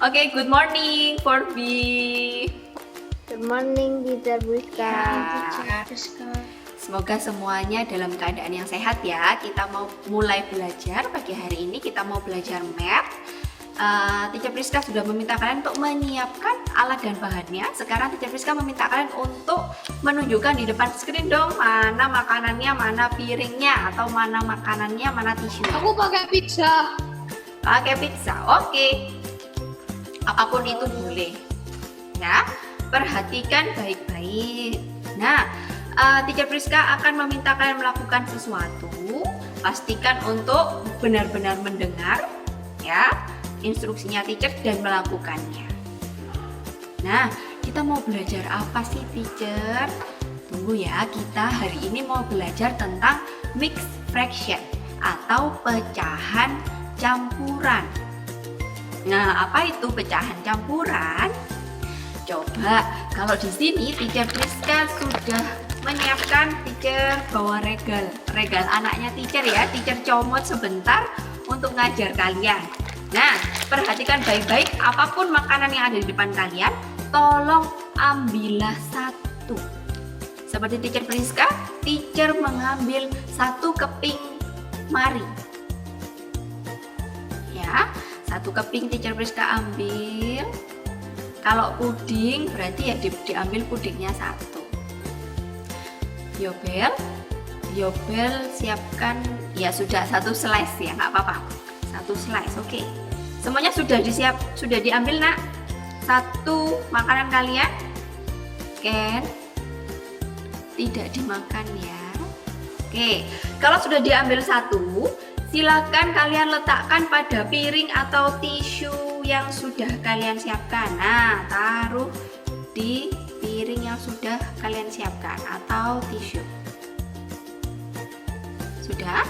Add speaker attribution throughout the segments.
Speaker 1: Oke, good morning Forbi.
Speaker 2: Good morning, Teacher Priska.
Speaker 1: Semoga semuanya dalam keadaan yang sehat ya. Kita mau mulai belajar pagi hari ini. Kita mau belajar math. Teacher Priska sudah meminta kalian untuk menyiapkan alat dan bahannya. Sekarang Teacher Priska meminta kalian untuk menunjukkan di depan screen dong, mana makanannya, mana piringnya, atau mana makanannya, mana tisu.
Speaker 2: Aku pakai pizza.
Speaker 1: Pakai pizza, oke. Apapun itu boleh. Ya, perhatikan baik-baik. Nah, Teacher Priska akan meminta kalian melakukan sesuatu. Pastikan untuk benar-benar mendengar ya instruksinya teacher dan melakukannya. Nah, kita mau belajar apa sih teacher? Tunggu ya, kita hari ini mau belajar tentang mixed fraction atau pecahan campuran. Nah, apa itu pecahan campuran? Coba, kalau di sini Teacher Priska sudah menyiapkan, teacher bawa regal anaknya teacher ya, teacher comot sebentar untuk ngajar kalian. Nah, perhatikan baik-baik, apapun makanan yang ada di depan kalian, tolong ambillah satu. Seperti Teacher Priska, teacher mengambil satu keping mari. Ya, satu keping Teacher Priska ambil. Kalau puding berarti ya diambil pudingnya satu. Yobel siapkan ya, sudah satu slice ya, nggak apa-apa. Satu slice, oke. Semuanya sudah sudah diambil nak. Satu makanan kalian, Ken, tidak dimakan ya. Oke, kalau sudah diambil satu, silakan kalian letakkan pada piring atau tisu yang sudah kalian siapkan. Nah, taruh di piring yang sudah kalian siapkan atau tisu. Sudah?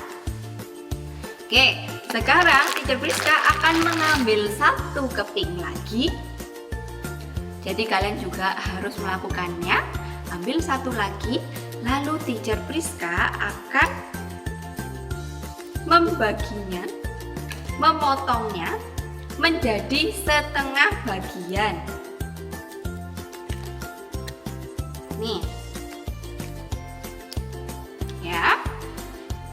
Speaker 1: Oke, sekarang Teacher Priska akan mengambil satu keping lagi. Jadi kalian juga harus melakukannya. Ambil satu lagi, lalu Teacher Priska akan membaginya, memotongnya menjadi setengah bagian. Nih, ya,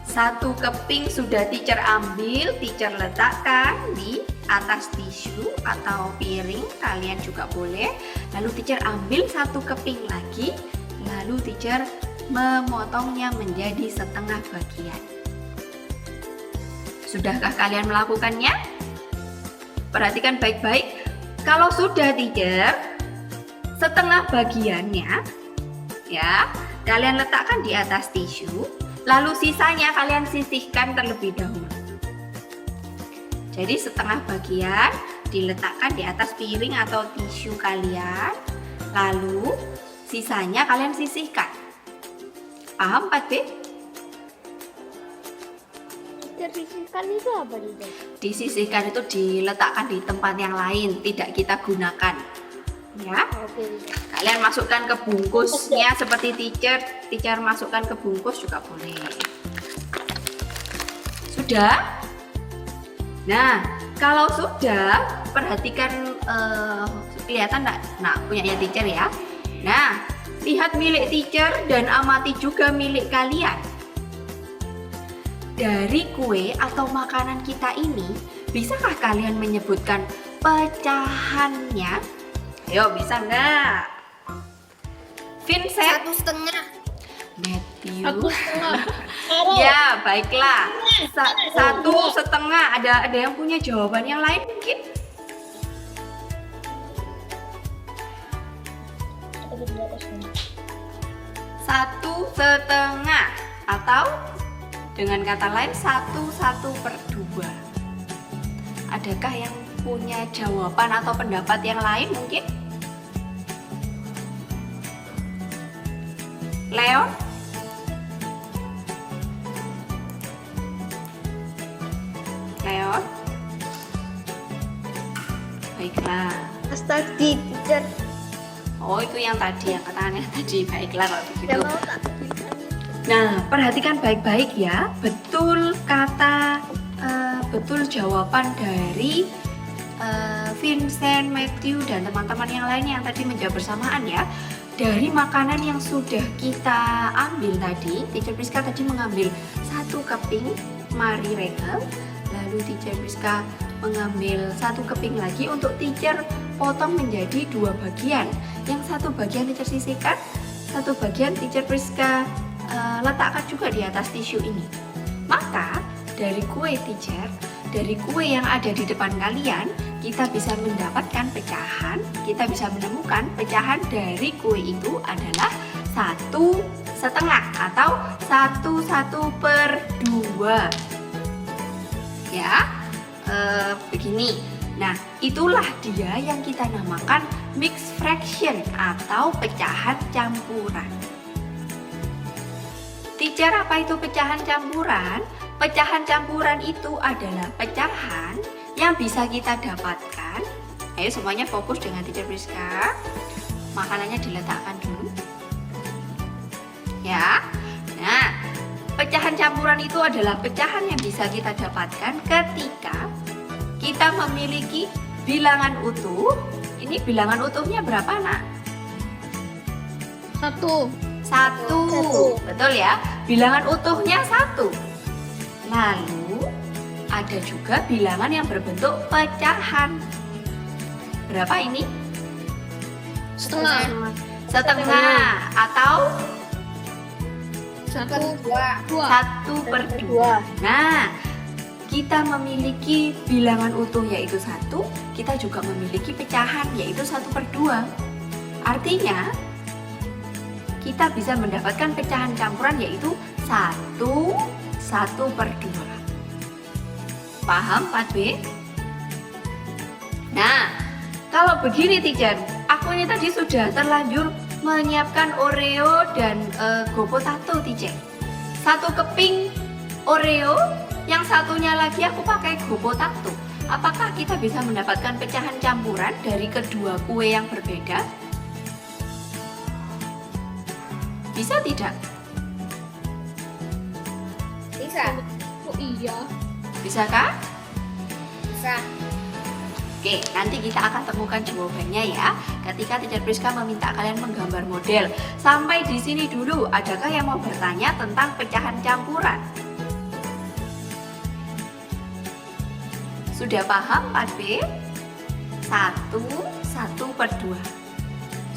Speaker 1: satu keping sudah teacher ambil, teacher letakkan di atas tisu atau piring, kalian juga boleh. Lalu teacher ambil satu keping lagi, lalu teacher memotongnya menjadi setengah bagian. Sudahkah kalian melakukannya? Perhatikan baik-baik. Kalau sudah teacher, setengah bagiannya ya, kalian letakkan di atas tisu, lalu sisanya kalian sisihkan terlebih dahulu. Jadi setengah bagian diletakkan di atas piring atau tisu kalian, lalu sisanya kalian sisihkan. Paham 4B?
Speaker 2: Disisihkan itu apa juga?
Speaker 1: Disisihkan itu diletakkan di tempat yang lain, tidak kita gunakan. Ya.
Speaker 2: Oke.
Speaker 1: Kalian masukkan ke bungkusnya seperti teacher masukkan ke bungkus juga boleh. Sudah? Nah, kalau sudah, perhatikan kelihatan nak punyanya teacher ya. Nah, lihat milik teacher dan amati juga milik kalian. Dari kue atau makanan kita ini, bisakah kalian menyebutkan pecahannya? Ayo, bisa nggak? Vincent?
Speaker 2: 1,5.
Speaker 1: Matthew?
Speaker 2: 1,5.
Speaker 1: Ya, baiklah. 1,5. Ada yang punya jawaban yang lain mungkin? Satu setengah atau dengan kata lain 1/2. Adakah yang punya jawaban atau pendapat yang lain mungkin? Leon? Leon? Baiklah.
Speaker 2: Tadi teacher.
Speaker 1: Oh, itu yang tadi, yang katakannya tadi. Baiklah kalau begitu.
Speaker 2: Mau tak tulisan?
Speaker 1: Nah, perhatikan baik-baik ya. Betul jawaban dari Vincent, Matthew, dan teman-teman yang lainnya yang tadi menjawab bersamaan ya. Dari makanan yang sudah kita ambil tadi, Teacher Priska tadi mengambil 1 keping Marie Regal, lalu Teacher Priska mengambil 1 keping lagi untuk Teacher potong menjadi 2 bagian. Yang 1 bagian Teacher sisihkan, 1 bagian Teacher Priska letakkan juga di atas tisu ini. Maka dari kue Teacher, dari kue yang ada di depan kalian, kita bisa mendapatkan pecahan, kita bisa menemukan pecahan dari kue itu adalah 1,5 atau 1/1/2 ya, begini. Nah, itulah dia yang kita namakan mixed fraction atau pecahan campuran. Teacher, apa itu pecahan campuran? Pecahan campuran itu adalah pecahan yang bisa kita dapatkan. Ayo semuanya fokus dengan Teacher Priska. Makanannya diletakkan dulu. Ya. Nah, pecahan campuran itu adalah pecahan yang bisa kita dapatkan ketika kita memiliki bilangan utuh. Ini bilangan utuhnya berapa, Nak?
Speaker 2: 1.
Speaker 1: 1. Betul ya? Bilangan utuhnya 1. Lalu ada juga bilangan yang berbentuk pecahan. Berapa ini?
Speaker 2: Setengah.
Speaker 1: Setengah atau
Speaker 2: 1/2.
Speaker 1: 1/2. Nah, kita memiliki bilangan utuh yaitu 1, kita juga memiliki pecahan yaitu 1/2. Artinya kita bisa mendapatkan pecahan campuran yaitu 1/2. Paham 4B? Nah, kalau begini Teacher, aku ini tadi sudah terlanjur menyiapkan Oreo dan Go Potato Teacher. 1 keping Oreo, yang satunya lagi aku pakai Go Potato. Apakah kita bisa mendapatkan pecahan campuran dari kedua kue yang berbeda? Bisa tidak?
Speaker 2: Bisa. Oh iya.
Speaker 1: Bisa kah?
Speaker 2: Bisa.
Speaker 1: Oke, nanti kita akan temukan jawabannya ya ketika Teacher Priska meminta kalian menggambar model. Sampai di sini dulu, adakah yang mau bertanya tentang pecahan campuran? Sudah paham 4B? 1/2.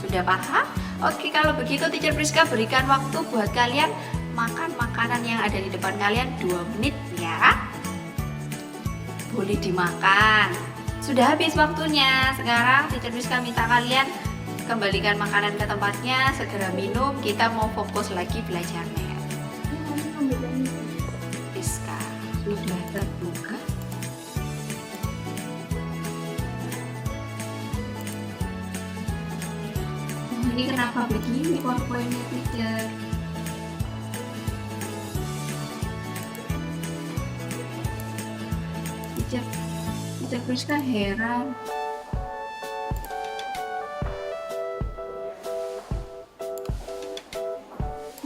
Speaker 1: Sudah paham? Oke, kalau begitu Teacher Priska berikan waktu buat kalian makan makanan yang ada di depan kalian 2 menit ya. Boleh dimakan. Sudah habis waktunya. Sekarang Teacher Priska minta kalian kembalikan makanan ke tempatnya, segera minum, kita mau fokus lagi belajarnya. Priska sudah terbuka. Ini kenapa begini powerpointnya Teacher? Teacher Priska heran.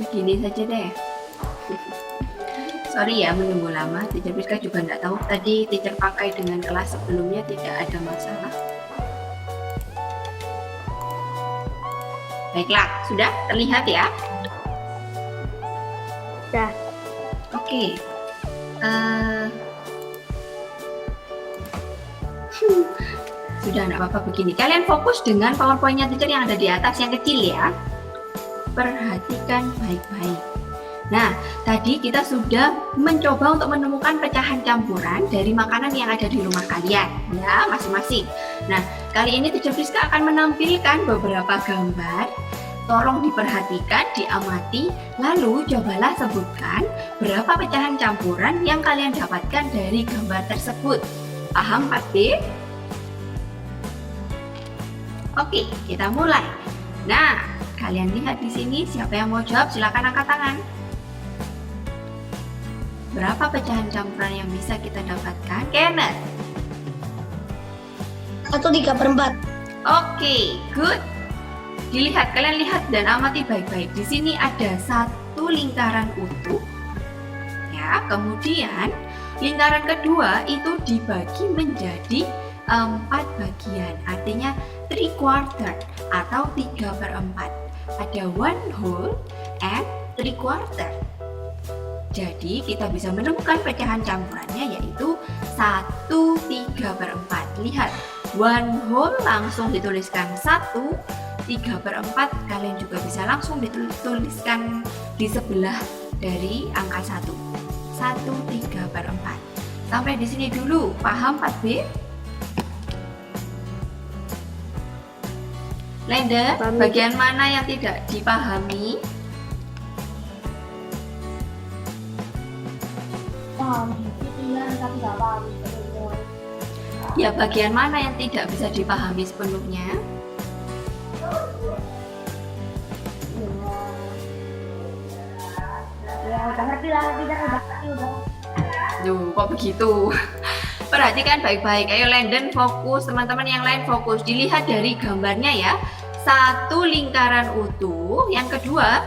Speaker 1: Begini saja deh. Sorry ya menunggu lama. Teacher Priska juga nggak tahu tadi Teacher pakai dengan kelas sebelumnya tidak ada masalah. Baiklah, sudah terlihat ya?
Speaker 2: Sudah.
Speaker 1: Oke. Sudah, enggak apa-apa begini. Kalian fokus dengan PowerPoint-nya Teacher yang ada di atas yang kecil ya. Perhatikan baik-baik. Nah, tadi kita sudah mencoba untuk menemukan pecahan campuran dari makanan yang ada di rumah kalian ya, masing-masing. Nah, kali ini Teacher Priska akan menampilkan beberapa gambar. Tolong diperhatikan, diamati, lalu cobalah sebutkan berapa pecahan campuran yang kalian dapatkan dari gambar tersebut. Paham 4B? Oke, kita mulai. Nah, kalian lihat di sini, siapa yang mau jawab silakan angkat tangan. Berapa pecahan campuran yang bisa kita dapatkan? Kenneth?
Speaker 2: 1/3.
Speaker 1: Oke, good. Dilihat, kalian lihat dan amati baik-baik. Di sini ada 1 lingkaran utuh. Ya, kemudian lingkaran kedua itu dibagi menjadi 4 bagian, artinya 3/4 atau 3/4. Ada 1 whole and 3/4. Jadi kita bisa menemukan pecahan campurannya yaitu 1 3/4. Lihat, 1 whole langsung dituliskan 1, 3/4 kalian juga bisa langsung dituliskan di sebelah dari angka 1. 1 3/4. Sampai di sini dulu, paham 4B? Lender, bagian mana yang tidak dipahami?
Speaker 2: Paham. Iya, tapi nggak paham.
Speaker 1: Ya, bagian mana yang tidak bisa dipahami sepenuhnya?
Speaker 2: Ya, udah ngerti lah, tidak udah ngerti udah.
Speaker 1: Duh, kok begitu? Perhatikan baik-baik. Ayo Lenden fokus, teman-teman yang lain fokus. Dilihat dari gambarnya ya. 1 lingkaran utuh, yang kedua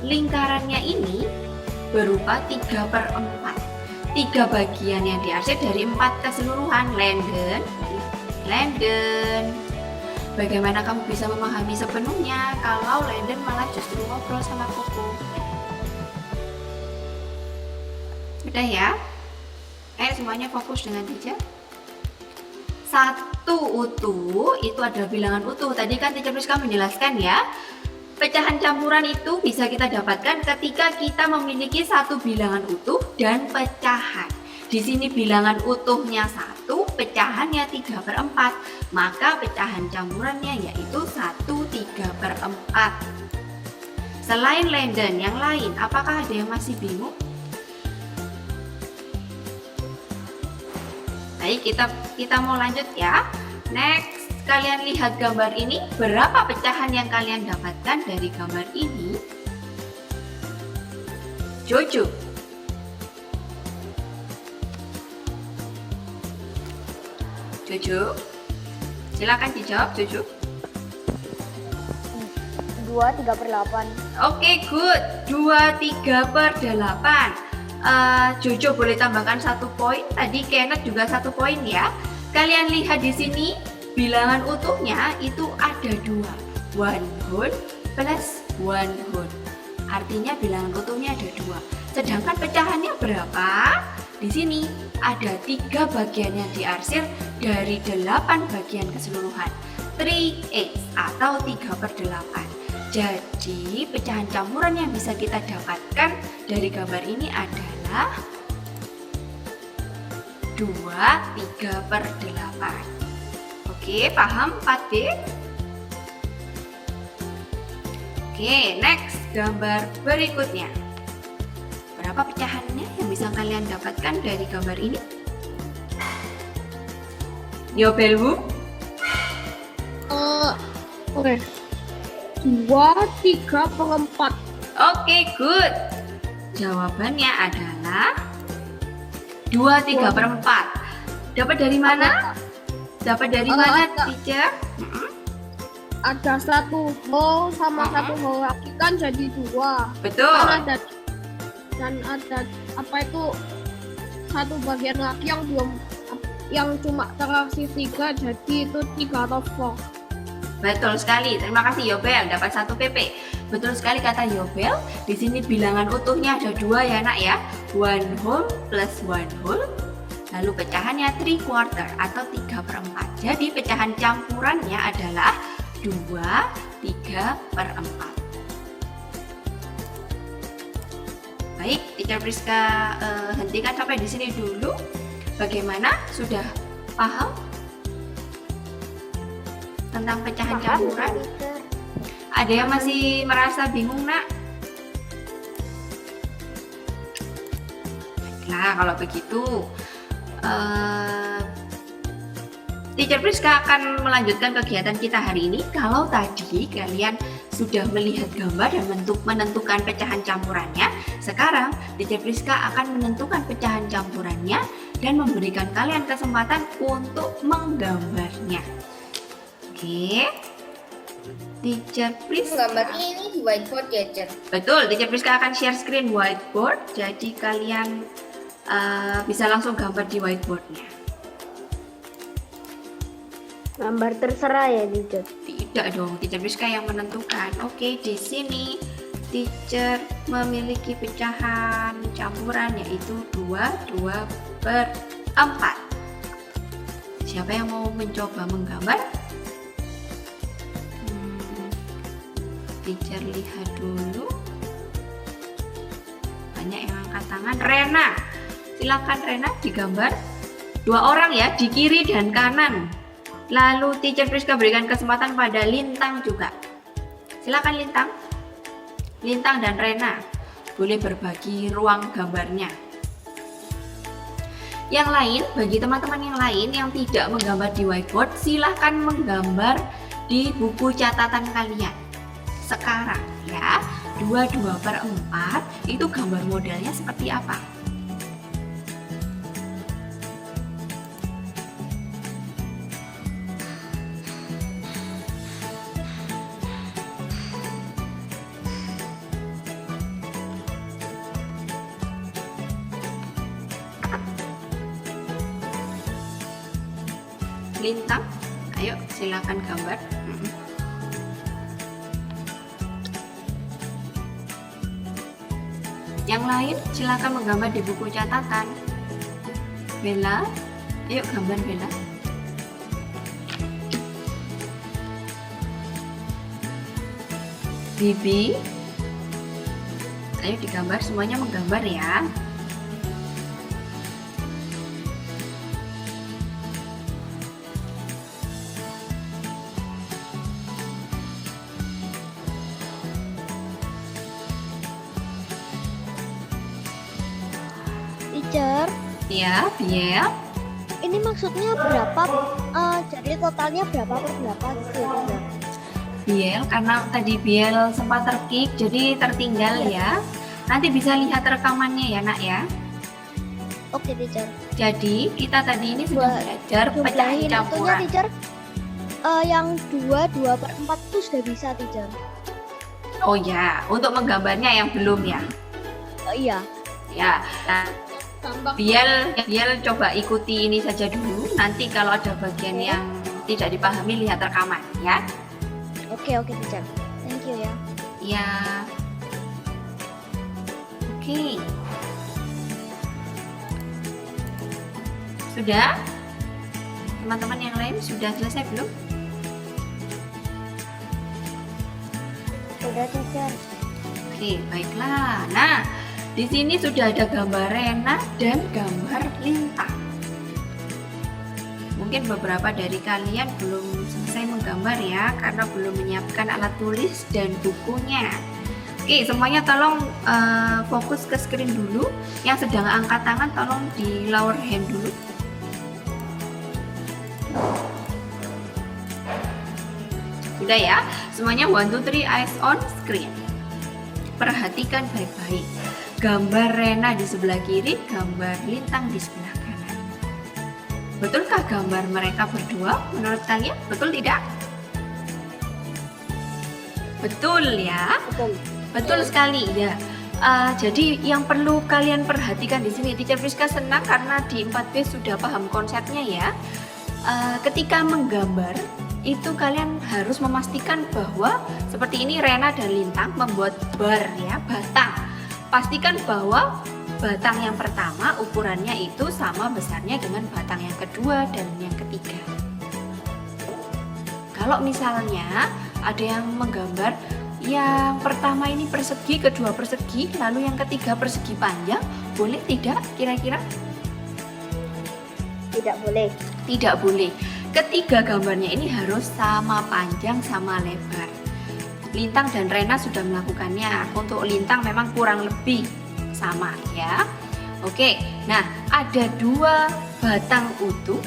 Speaker 1: lingkarannya ini berupa 3/4. 3 bagian yang diarsir dari 4 keseluruhan. Lenden, bagaimana kamu bisa memahami sepenuhnya kalau Lenden malah justru ngobrol sama Koko? Udah ya? Ayo semuanya fokus dengan teacher. 1 utuh itu adalah bilangan utuh. Tadi kan teacher Priska menjelaskan ya. Pecahan campuran itu bisa kita dapatkan ketika kita memiliki 1 bilangan utuh dan pecahan. Di sini bilangan utuhnya 1, pecahannya 3/4. Maka pecahan campurannya yaitu 1 3/4. Selain Lenden, yang lain, apakah ada yang masih bingung? Baik, kita mau lanjut ya. Next, kalian lihat gambar ini. Berapa pecahan yang kalian dapatkan dari gambar ini? Jojo. Jojo. Silakan dijawab, Jojo.
Speaker 2: 2 3/8.
Speaker 1: Oke, good. 2 3/8. Jojo boleh tambahkan 1 poin. Tadi Kenneth juga 1 poin ya. Kalian lihat di sini bilangan utuhnya itu ada 2. 1 whole plus 1 whole. Artinya bilangan utuhnya ada 2. Sedangkan pecahannya berapa? Di sini ada 3 bagian yang diarsir dari 8 bagian keseluruhan. 3/8 atau 3/8. Jadi pecahan campuran yang bisa kita dapatkan dari gambar ini adalah 2 3/8. Oke, paham 4B? Oke, next gambar berikutnya. Berapa pecahannya yang bisa kalian dapatkan dari gambar ini? Yobelwu?
Speaker 2: Oke. 2 3/4.
Speaker 1: Oke, good. Jawabannya adalah 2 3/4. Dapat dari mana? Dapat dari mana, teacher?
Speaker 2: Ada 1 whole sama 1 whole lagi kan jadi 2.
Speaker 1: Betul.
Speaker 2: Dan ada apa itu 1 bagian lagi yang belum, yang cuma terarsir 3, jadi itu 3 atau 4.
Speaker 1: Betul sekali. Terima kasih Yobel, dapat 1 PP. Betul sekali kata Yobel. Di sini bilangan utuhnya ada 2 ya, Nak ya. 1 whole plus 1 whole. Lalu pecahannya 3/4 atau 3/4. Jadi pecahan campurannya adalah 2 3/4. Baik, teacher Priska hentikan sampai di sini dulu. Bagaimana? Sudah paham tentang pecahan campuran? Ada yang masih merasa bingung, Nak? Nah, kalau begitu teacher Priska akan melanjutkan kegiatan kita hari ini. Kalau tadi kalian sudah melihat gambar dan menentukan pecahan campurannya, sekarang teacher Priska akan menentukan pecahan campurannya dan memberikan kalian kesempatan untuk menggambarnya. Oke, teacher Priska.
Speaker 2: Gambarnya ini di whiteboard ya, Cer?
Speaker 1: Betul, teacher Priska akan share screen whiteboard, jadi kalian bisa langsung gambar di whiteboardnya.
Speaker 3: Gambar terserah ya, teacher.
Speaker 1: Tidak dong, Teacher Priska yang menentukan. Oke, di sini teacher memiliki pecahan campuran yaitu 2/4. Siapa yang mau mencoba menggambar? Teacher lihat dulu. Banyak yang angkat tangan. Rena, silakan Rena digambar. 2 orang ya, di kiri dan kanan. Lalu Teacher Priska berikan kesempatan pada Lintang juga. Silakan Lintang. Lintang dan Rena boleh berbagi ruang gambarnya. Yang lain, bagi teman-teman yang lain yang tidak menggambar di whiteboard, silahkan menggambar di buku catatan kalian. Sekarang ya, 2/4 itu gambar modelnya seperti apa? Lintang, ayo silakan gambar. Yang lain silakan menggambar di buku catatan. Bella, ayo gambar Bella. Bibi, ayo digambar, semuanya menggambar ya.
Speaker 3: Teacher,
Speaker 1: Ya, Biel.
Speaker 3: ini maksudnya berapa? Jadi totalnya berapa per berapa gitu ya, teacher?
Speaker 1: Biel, karena tadi Biel sempat terkik, jadi tertinggal ya. Nanti bisa lihat rekamannya ya nak ya.
Speaker 3: Oke, teacher.
Speaker 1: Jadi kita tadi ini sudah belajar pecahan
Speaker 3: Jumlahin itunya,
Speaker 1: campuran.
Speaker 3: teacher. Yang 2/4 itu sudah bisa, teacher.
Speaker 1: Oh ya, untuk menggambarnya yang belum ya.
Speaker 3: Iya.
Speaker 1: Ya, nah,
Speaker 2: Tambah
Speaker 1: Biel coba ikuti ini saja dulu. Nanti kalau ada bagian yang tidak dipahami, lihat rekaman ya.
Speaker 3: Oke, teacher. Thank you ya.
Speaker 1: Ya. Oke. Sudah? Teman-teman yang lain sudah selesai belum?
Speaker 3: Sudah, teacher.
Speaker 1: Oke, baiklah. Nah, di sini sudah ada gambar Rena dan gambar Lintang. Mungkin beberapa dari kalian belum selesai menggambar ya, karena belum menyiapkan alat tulis dan bukunya. Oke, semuanya tolong fokus ke screen dulu. Yang sedang angkat tangan tolong di lower hand dulu. Sudah ya, semuanya 1, 2, 3 eyes on screen. Perhatikan baik-baik. Gambar Rena di sebelah kiri, gambar Lintang di sebelah kanan. Betulkah gambar mereka berdua menurut kalian? Betul tidak? Betul ya. Betul sekali ya. Jadi yang perlu kalian perhatikan di sini, Teacher Priska senang karena di 4B sudah paham konsepnya ya. Ketika menggambar itu kalian harus memastikan bahwa seperti ini Rena dan Lintang membuat bar ya, batang. Pastikan bahwa batang yang pertama ukurannya itu sama besarnya dengan batang yang kedua dan yang ketiga. Kalau misalnya ada yang menggambar yang pertama ini persegi, kedua persegi, lalu yang ketiga persegi panjang, boleh tidak kira-kira?
Speaker 3: Tidak boleh.
Speaker 1: Tidak boleh. Ketiga gambarnya ini harus sama panjang, sama lebar. Lintang dan Rena sudah melakukannya. Untuk Lintang memang kurang lebih sama ya. Oke, nah ada 2 batang utuh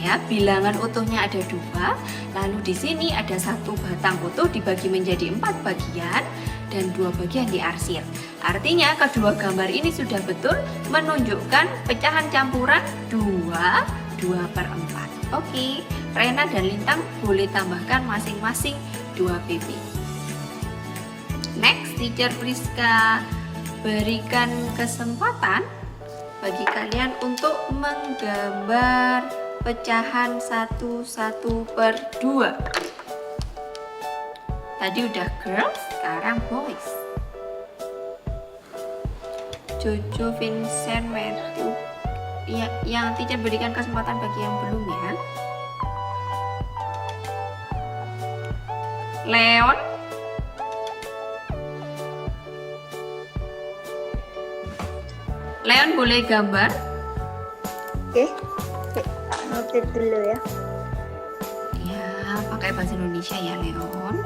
Speaker 1: ya, bilangan utuhnya ada 2. Lalu di sini ada 1 batang utuh dibagi menjadi 4 bagian dan 2 bagian diarsir. Artinya kedua gambar ini sudah betul menunjukkan pecahan campuran 2/4. Oke, Rena dan Lintang boleh tambahkan masing-masing 2 pp. Next, Teacher Priska berikan kesempatan bagi kalian untuk menggambar pecahan 1/2. Tadi udah girls, sekarang boys. Jojo, Vincent, Matthew. Ya, yang teacher berikan kesempatan bagi yang belum ya. Leon. Leon boleh gambar?
Speaker 3: Oke. Notit dulu ya.
Speaker 1: Ya, pakai bahasa Indonesia ya Leon.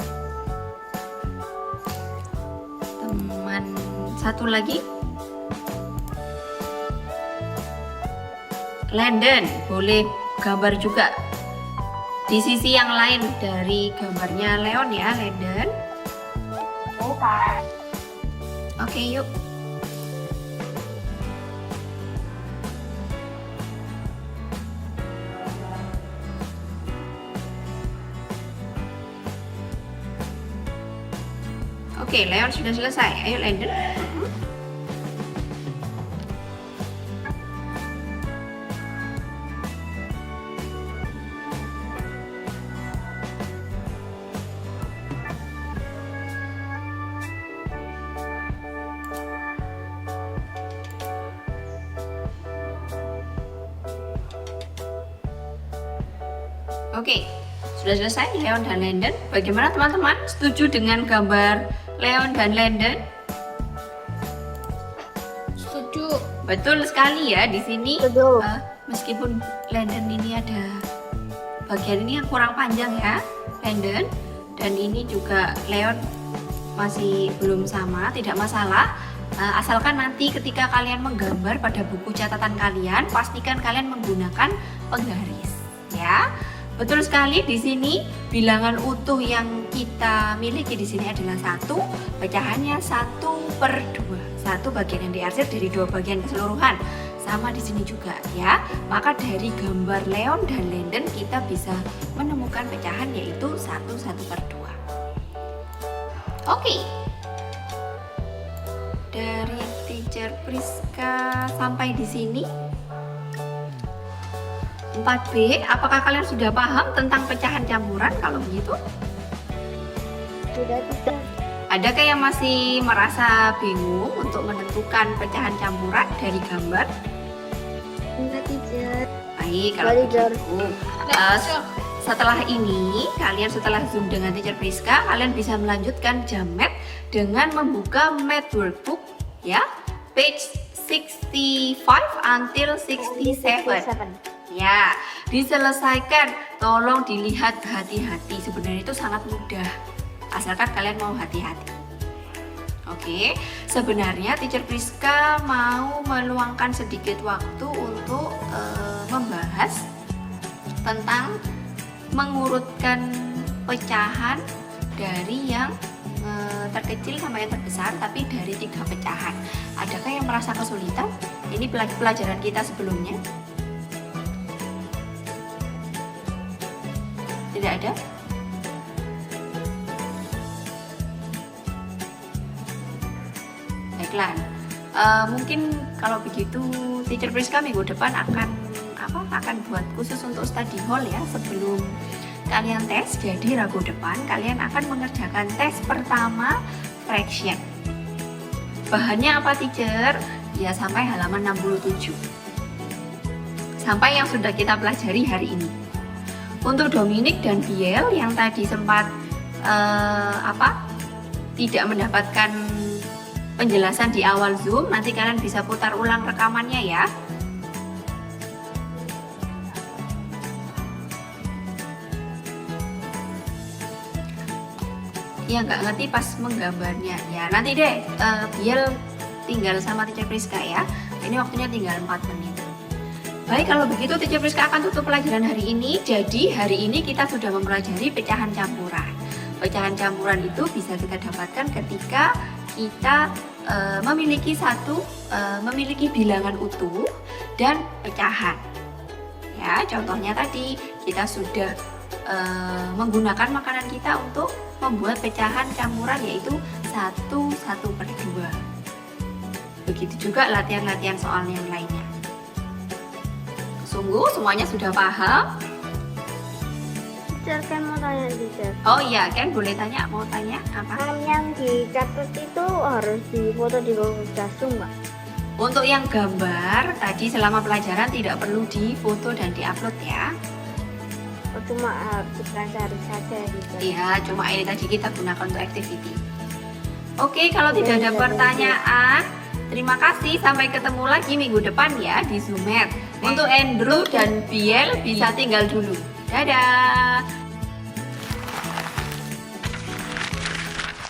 Speaker 1: Teman satu lagi. Landon, boleh gambar juga di sisi yang lain dari gambarnya Leon ya, Landon. Oke, yuk. Oke, Leon sudah selesai. Ayo Landon. Oke, sudah selesai Leon dan Landon. Bagaimana teman-teman? Setuju dengan gambar Leon dan Landon?
Speaker 2: Setuju.
Speaker 1: Betul sekali ya. Di sini
Speaker 3: Setuju.
Speaker 1: meskipun Landon ini ada bagian ini yang kurang panjang ya, Landon, dan ini juga Leon masih belum sama, tidak masalah. Asalkan nanti ketika kalian menggambar pada buku catatan kalian, pastikan kalian menggunakan penggaris ya. Betul sekali, di sini bilangan utuh yang kita miliki di sini adalah 1, pecahannya 1/2. 1 bagian yang diarsir dari 2 bagian keseluruhan. Sama di sini juga ya. Maka dari gambar Leon dan Landon kita bisa menemukan pecahan yaitu 1/2. Oke. Dari Teacher Priska sampai di sini 4B, apakah kalian sudah paham tentang pecahan campuran? Kalau begitu,
Speaker 3: Sudah tidak.
Speaker 1: adakah yang masih merasa bingung untuk menentukan pecahan campuran dari gambar?
Speaker 3: Enggak teacher.
Speaker 1: Baik, kalau
Speaker 3: Balik,
Speaker 1: begitu, setelah ini, kalian setelah Zoom dengan Teacher Priska, kalian bisa melanjutkan jamet dengan membuka math workbook ya, page 65 until 67. Ya, diselesaikan. Tolong dilihat hati-hati. Sebenarnya itu sangat mudah, asalkan kalian mau hati-hati. Oke, sebenarnya Teacher Priska mau meluangkan sedikit waktu untuk membahas tentang mengurutkan pecahan dari yang terkecil sampai yang terbesar, tapi dari 3 pecahan. Adakah yang merasa kesulitan? Ini pelajaran kita sebelumnya. Tidak ada? Baiklah, mungkin kalau begitu Teacher Priska minggu depan akan buat khusus untuk study hall ya, sebelum kalian tes. Jadi Rabu depan kalian akan mengerjakan tes pertama fraction. Bahannya apa teacher? Ya sampai halaman 67. Sampai yang sudah kita pelajari hari ini. Untuk Dominic dan Biel yang tadi sempat tidak mendapatkan penjelasan di awal Zoom, nanti kalian bisa putar ulang rekamannya ya. Ya nggak ngerti pas menggambarnya ya, nanti deh Biel tinggal sama Teacher Priska ya. Ini waktunya tinggal 4 menit. Baik, kalau begitu Teacher Priska akan tutup pelajaran hari ini. Jadi hari ini kita sudah mempelajari pecahan campuran. Pecahan campuran itu bisa kita dapatkan ketika kita memiliki bilangan utuh dan pecahan. Ya, contohnya tadi kita sudah menggunakan makanan kita untuk membuat pecahan campuran yaitu 1/2. Begitu juga latihan-latihan soal yang lainnya. Sungguh semuanya sudah paham?
Speaker 3: Teacher kan mau tanya teacher.
Speaker 1: Oh iya, Ken boleh tanya, mau tanya apa?
Speaker 3: Yang dicatat itu harus difoto di Google Classroom nggak?
Speaker 1: Untuk yang gambar, tadi selama pelajaran tidak perlu difoto dan diupload ya.
Speaker 3: Oh, cuma dipelajari saja gitu.
Speaker 1: Iya, cuma ini tadi kita gunakan untuk activity. Oke, kalau tidak ada
Speaker 3: Iya,
Speaker 1: pertanyaan, terima kasih. Sampai ketemu lagi minggu depan ya di Zoomer. Untuk Andrew dan Biel bisa tinggal dulu. Dadah.